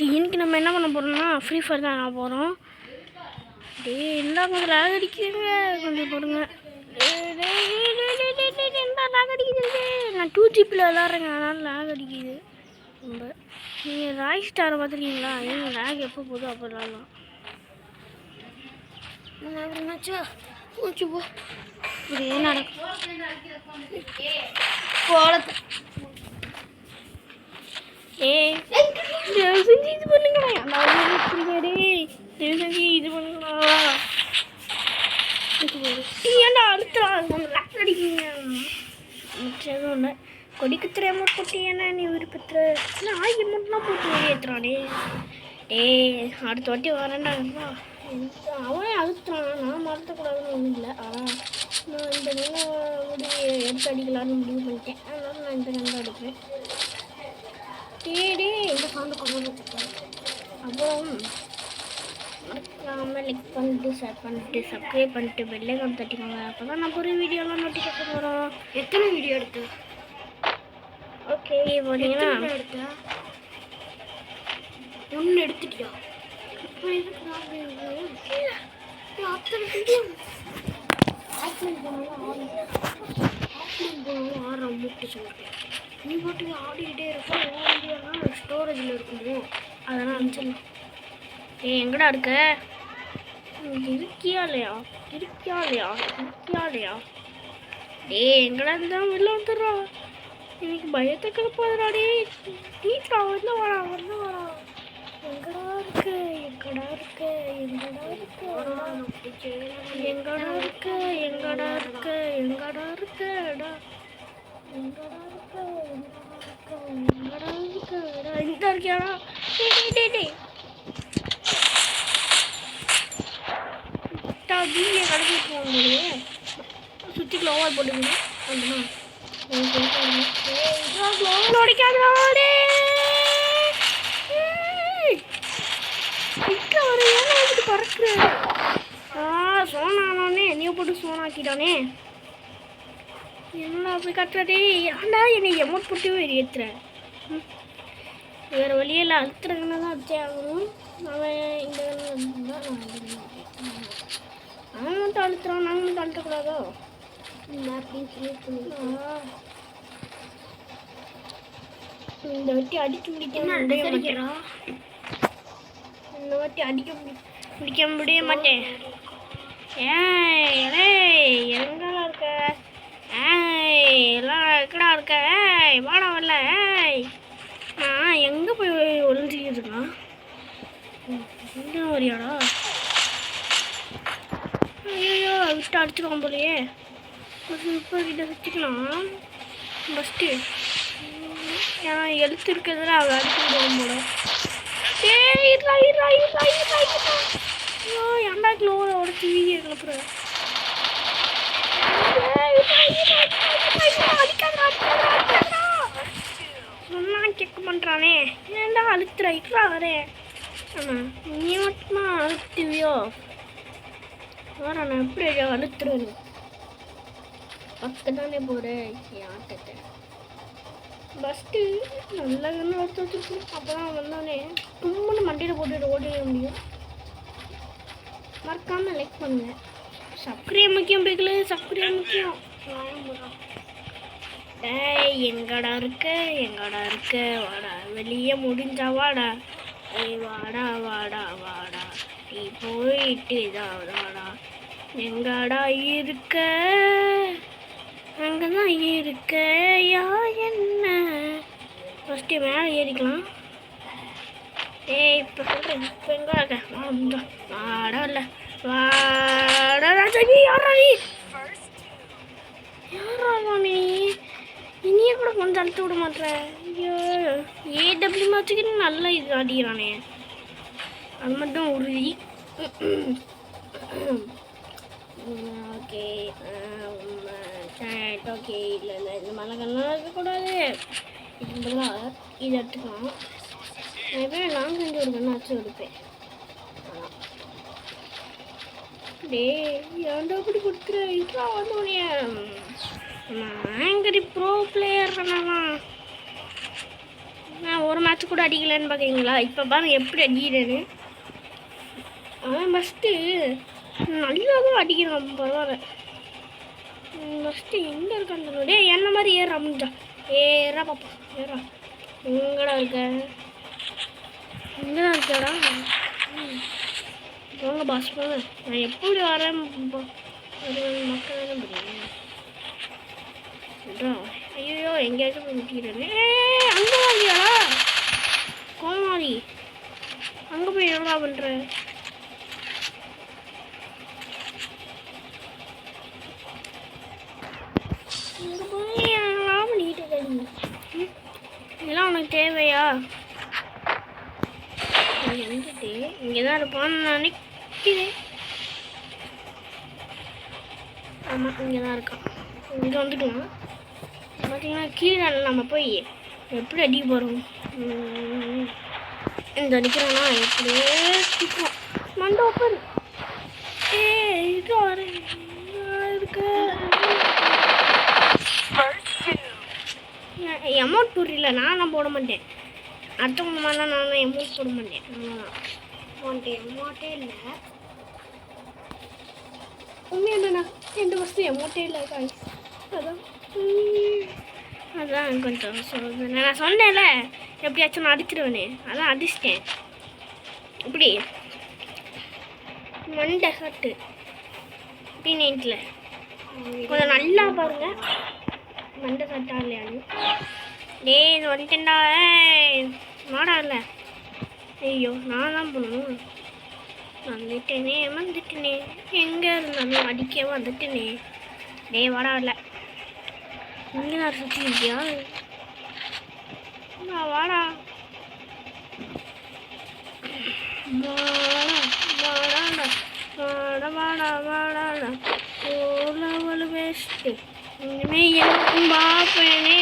இன்னைக்கு நம்ம என்ன பண்ண போகிறோம்னா ஃப்ரீ ஃபயர் தான் ஆட போகிறோம். என்ன கொஞ்சம் லாக் அடிக்குதுங்க, கொஞ்சம் போடுங்க. என்ன லாக் அடிக்குது? நான் 2GB விளாட்றேங்க, அதனால் லாக் அடிக்குது ரொம்ப. நீங்கள் ராய் ஸ்டாரை பார்த்துருக்கீங்களா? எங்கள் லாக் எப்போ போதும் அப்போ விளாட்லாம். என்னாச்சா மூச்சு போ இப்படியே நடக்கும் போலத்தை. தயவு செஞ்சு இது பண்ணுங்களா, தயவு செஞ்சு இது பண்ணுங்களா. ஏன்டா அழுத்தலாம் லாக் அடிக்கீங்க. எதுவும் இல்லை, கொடிக்கு தெரியாம போட்டு ஏன்னா நீ விருப்பத்துல ஆகி மட்டும்லாம் போட்டு வெளியேற்றுறானே. அடுத்த வாட்டி வரேன்டா. அவன் அழுத்துறான், நான் மறத்தக்கூடாதுன்னு ஒன்றும் இல்லை. ஆனால் நான் இந்த நேரம் எடுத்து அடிக்கலான்னு முடிவு பண்ணிட்டேன். அதனால நான் இந்த நேரம் எடுப்பேன். இந்த சவுண்டு கொண்டு வச்சுருக்கேன். அப்புறம் மறக்காமல் லைக் பண்ணிட்டு ஷேர் பண்ணிட்டு சப்ஸ்கிரைப் பண்ணிட்டு பெல்லைக்கான் தட்டிக்கோங்க. அப்போ தான் நான் ஒரு வீடியோலாம் நோட்டிஃபிகேஷன் வரும். எத்தனை வீடியோ எடுத்து? ஓகே போனீங்கன்னா எடுத்தா ஒன்று எடுத்துட்டியா? அத்தனை வீடியோ ஆடுறோம் மூட்டு சொல்லிட்டேன். நீ பாட்டுக்கு ஆடிக்கிட்டே இருப்போம். வீடியோலாம் ஸ்டோரேஜில் இருக்குமோ அதெல்லாம் அனுப்பிச்சிடலாம். எங்கடா இருக்க? இருக்கியா இல்லையா? எங்கடா இருந்தால் வெளில வந்துடுறா. எனக்கு பயத்தை கிளப்பாதுடா. வீட்டில் வந்து வரா. எங்கடா இருக்கு? இந்த இருக்கியாடா? வீடியோ கடைசிட்டு போகும்போது சுற்றி க்ளோவால் போட்டுக்கணும். பறக்குற சோனானே என்னைய போட்டு சோனாக்கிட்டானே. என்னடா போய் கட்டுறதே? ஏன்டா என்னை எமௌண்ட் போட்டு ஏற்றுற? வேறு வழியில் அழுத்துறதுன்னு தான் வச்சே ஆகணும். அவன் இந்த அவன் மட்டும் அழுத்துறான், நாங்கள் மட்டும் அழுத்தக்கூடாதோ இந்த வாட்டி அடிக்க முடிக்க முடிய மாட்டேன். எங்கெல்லாம் இருக்க? எல்லாம் எக்கடா இருக்க? வாடா வரல. நான் எங்கே போய் ஒளிஞ்சிக்கிட்டு இருக்கான்? எங்கே வரியாடா? ஐயோ விட்டு அடிச்சுக்கலாம் போலையே. இப்போ கிட்ட வச்சுக்கலாம் ஃபஸ்ட்டு. ஏன்னா எழுத்து இருக்கிறதுல அவள் அடிச்சு போகும் போல. ஐயோ ஏன்டா க்ளோவில் உடச்சி வீடியோ கிளப்புற? சொன்னா செக் பண்ணுறானே. ஏன்டா அழுத்துற? இக்கா வரேன். ஆமாம் நீ மட்டுமா அழுத்துவியோ? வர நான் எப்படி அழுத்துறேன்னு பக்கம் தானே போகிறேன் என் ஆட்டத்தை. ஃபஸ்ட்டு நல்ல கண்ணு எடுத்து வச்சுருக்கணும். அப்போ தான் வந்தோடனே தும்முன்னு மண்டியில் போட்டுட்டு ஓடிட முடியும். மறக்காமல் லைக் பண்ணுங்க. சப்ஸ்கிரைப் முக்கியம், பிகில் சப்ஸ்கிரைப் முக்கியம். எங்கடா இருக்க? வாடா வெளியே முடிஞ்சா வாடா. வாடா நீ போயிட்டு வாடா. எங்கடா இருக்க? அங்கதான் இருக்க. என்ன ஃபஸ்ட்டு மேலே ஏறிக்கலாம். இப்போ சொல்கிறேன். இப்போ எங்கே இருக்க? வாடா இல்லை வாடா. யாரா நீ? இனியே கூட கொஞ்சம் அழுத்த விட மாட்டேன். ஐயோ ஏடபிள்யூ வச்சுக்கிட்டு நல்லா இது அடிக்கிறானே. அது மட்டும் உறுதி. ஓகே ஓகே இல்லை இந்த மழை கண்ணெலாம் இருக்கக்கூடாது. இதுலாம் இது எடுத்துக்கலாம். நிறைய நான் செஞ்சு ஒரு கண்ணை வச்சு எடுப்பேன். ஏன்டா அப்படி கொடுக்குற? இதெல்லாம் வந்தோடனே ஆங்கரி ப்ரோ பிளேயர் பண்ணலாம். நான் ஒரு மேட்ச் கூட அடிக்கலைன்னு பார்க்குறீங்களா? இப்போ பாருங்க எப்படி அடிக்கிறேன்னு. அவன் ஃபஸ்ட்டு நல்லா தான் அடிக்கிறான், பரவாயில்ல. ஃபஸ்ட்டு எங்கே இருக்கான்னு டே என்ன மாதிரி ஏறா முடிஞ்சா ஏறா பாப்பா ஏறா. எங்கடா இருக்க? எங்கடா இருக்காடா? போங்க பாஸ் போங்க. நான் எப்படி வரேன் மக்கள் தானே புரியும். ஐயோ எங்கேயாச்சும் போய் முட்டிக்கிறேன். அங்கே வாங்கியாடா கோமாரி, அங்கே போய் என்னடா பண்ணுற? இங்கே போய் என்னலாம் பண்ணிட்டு இருக்க? இதெல்லாம் உனக்கு தேவையா? இங்கே வந்துட்டு இங்கே தான் இருப்பான்னு நான் நினைக்கிறேன். ஆமாம் இங்கே தான் இருக்கான். இங்கே வந்துடுவோம். பார்த்தீங்கன்னா கீழே நம்ம போய் எப்படி அடிக்க போகிறோம்? இந்த அடிக்கிறோன்னா எப்படியே திப்போம். மண்டை ஓப்பன் இது வர இருக்கு. அமௌண்ட் புரியல. நானும் போட மாட்டேன். அடுத்தவங்க மாதிரிலாம் நான் அமௌண்ட் போட மாட்டேன். அமௌண்ட்டே இல்லை. உண்மையான எந்த வசதி அமௌண்ட்டே இல்லை காய்ஸ். அதான் கொஞ்சம் சொல்லுவேன். நான் சொன்னேன்ல எப்படியாச்சும் நான் அடிச்சிடுவேனே, அதான் அடிச்சிட்டேன். இப்படி மண்டை சட்டு P90 கொஞ்சம் நல்லா பாருங்க மண்டை சட்டா இல்லையான்னு. டேய் வந்துட்டேன்டா. மாடா இல்லை. ஐயோ நான் தான் போகணும். வந்துட்டேனே எங்கே இருந்தாலும் அடிக்க வந்துட்டேனே. டே வாடா இல்லை இங்கே நான் சுற்றி இருக்கியா? வாடா வாடாடா வாடா வாடா வாடாடா ஓலவலு பெஸ்ட்டு இனிமேல் எனக்கும் பார்ப்பேனே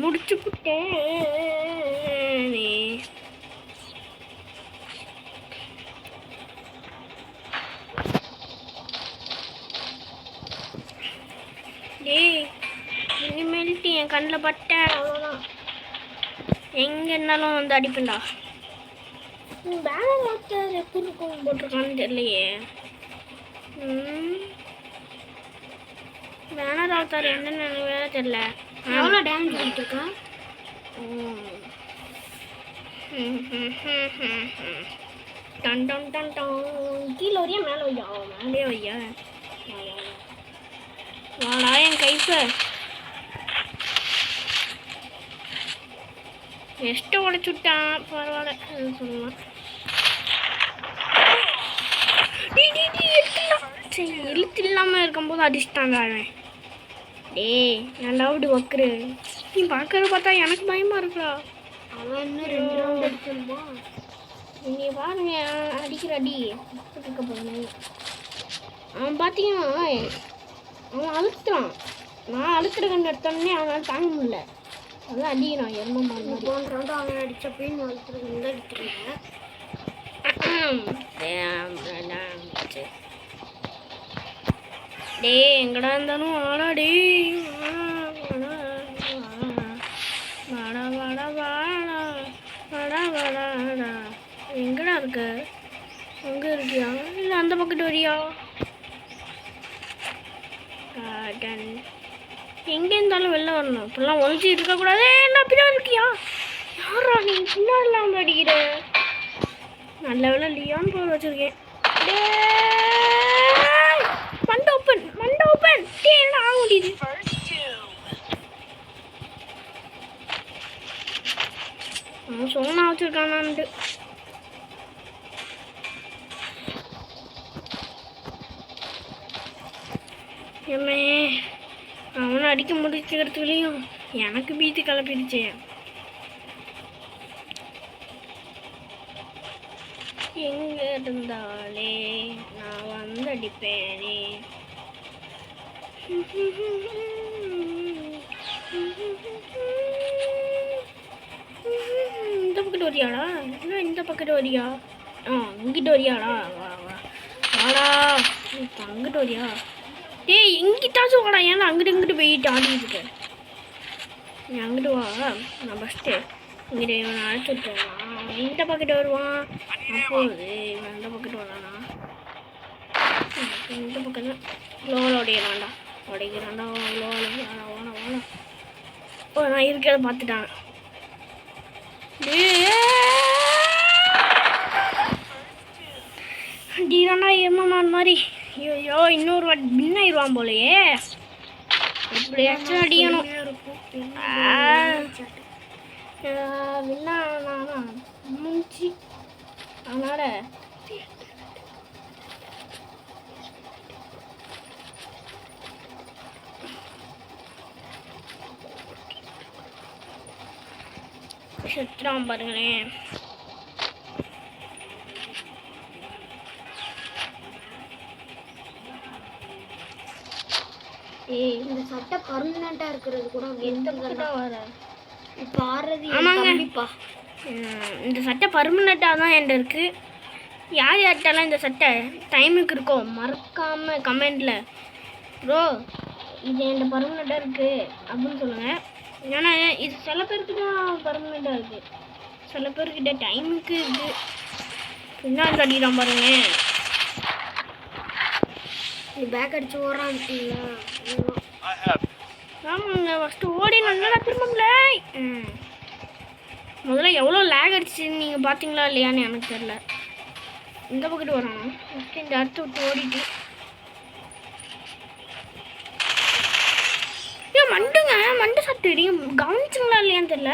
முடிச்சு விட்டேன். டேய் இனிமேல்ட்டு என் கண்ணில் பட்டேன் அவ்வளோதான். எங்கே இருந்தாலும் வந்து அடிப்பேன்டா. பேனர் மாஸ்டர் எப்படி இருக்கும் போட்டிருக்கான்னு தெரியலையே. பேனர் ஆல்தார் என்னென்னு வேற தெரியல. எவ்வளோ டேமேஜ் பண்ணிட்டுருக்கேன். Done done done done. கீழே வரையா மேலே வையா? மேலே வையா. வாடா என் கைப்ப எஸ்ட்டை உடைச்சு விட்டான். பரவாயில்ல சொல்லலாம். சரி எழுத்து இல்லாமல் இருக்கும்போது அடிச்சிட்டாங்க அவன். டேய் நான் லவுடு வைக்கிறு. நீ பார்க்கறது பார்த்தா எனக்கு பயமாக இருக்குடா. அவன் இன்னும் 2 ரவுண்ட் அடிக்கணுமா? நீங்கள் பாருங்க அடிக்கிற அடி இருக்க போகணும். அவன் பார்த்தீங்கன்னா அவன் அழுத்துறான். நான் அழுத்துற கண்டு எடுத்தோடனே அவனால் தாங்க முடியல. அதான் அடிக்கிறான் எரும மாதிரி. போன ரவுண்டு அவன் அடித்தப்பையும் நான் அழுத்துற கண்டு அடித்துருந்தேன். டே எங்கடா இருந்தாலும் வாடா. டே வாடா வாடா வாடா வாடா வாடா. எங்கடா இருக்க? அங்கே இருக்கியா இல்லை அந்த பக்கத்து வரியா? எங்கே இருந்தாலும் வெளில வரணும். இப்படிலாம் ஒழிச்சு இருக்கக்கூடாது. என்ன பின்னாடி இருக்கியா? யாரா நீ பின்னாடிலாம் வந்து அடிக்கிற? நல்ல வேலை லியான் போர் வச்சிருக்கேன். மண்டை ஓப்பன் என்ன ஆக முடியுது? அவன் சொன்னா வச்சிருக்கானான்ட்டு. ஏமே அவனை அடிக்க முடிச்சுக்கிறதுலையும் எனக்கு பீத்து கிளப்பிடுச்சு. எங்க இருந்தாலே நான் வந்து அடிப்பேனே. இந்த பக்கத்து வரியாடா? இல்லை இந்த பக்கத்து வரியா? இங்கிட்ட வரியாடா? வாடா அங்கிட்ட வரியா? டேய் எங்கிட்டாச்சும் வாடா. ஏன்னா அங்கிட்டு இங்கிட்டு போயிட்டு ஆடிட்டு இருக்க. நீ அங்கிட்டு வா. நான் ஃபஸ்ட்டு இங்கிட்ட இவனை அழைச்சி விட்டுருவான். இந்த பக்கெட்டு வருவான். அப்போது இவன் அந்த பக்கெட்டு வரானா? இந்த பக்கத்து லோவில் உடையிறான்டா. உடைக்கிறான்டா. லோவில் வாழ வாழ. ஓ, நான் இருக்கிறத பார்த்துட்டான். டீரானா எம்மான் மாதிரி. ஐயோ, இன்னொரு வாட்டி பின் ஆயிடுவான் போலையே. எப்படியாச்சும் அடிக்கணும். வின்னானா முடிச்சு. அதனால செத்துறான் பாருங்களேன். இந்த சட்டை பர்மனண்டா இருக்கிறது கூட எந்த பக்கம் வர இப்போ ஆடுறது ஆமாங்கப்பா. இந்த சட்டை பர்மனெண்ட்டாக தான் என்கிட்ட இருக்குது. யார் யார்கிட்டலாம் இந்த சட்டை டைமுக்கு இருக்கோ மறக்காமல் கமெண்டில் ப்ரோ இது என்கிட்ட பர்மனெண்ட்டாக இருக்குது அப்படின்னு சொல்லுங்கள். ஏன்னா இது சில பேருக்கு தான் பர்மனெண்ட்டாக இருக்குது, சில பேர்கிட்ட டைமுக்கு இருக்குது. பின்னாடி கட்டிடான் பாருங்க. நீ பேக் அடிச்சு ஓடுறான் இருக்கீங்களா? ஆமாங்க, ஃபஸ்ட்டு ஓடி நல்லா திரும்பல. முதல்ல எவ்வளோ லேக் அடிச்சுன்னு நீங்கள் பார்த்தீங்களா இல்லையான்னு எனக்கு தெரில. இந்த பக்கத்து வரானா? ஃபஸ்ட்டு இந்த இடத்த விட்டு ஓடிட்டு ஏன் மண்டுங்க மண்டை சாப்பிட்டு நீங்கள் கவனிச்சிங்களா இல்லையான்னு தெரில.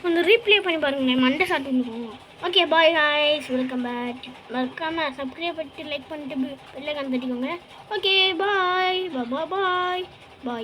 கொஞ்சம் ரீப்ளே பண்ணி பாருங்க, மண்டை சாப்பிட்டு வந்துருக்கோங்க. Okay, bye guys, welcome back. மறக்காமல் சப்ஸ்கிரைப் பண்ணிட்டு லைக் பண்ணிட்டு பெல்லைக்கான தட்டிக்கோங்க. ஓகே, பாய் பாய் பாய்.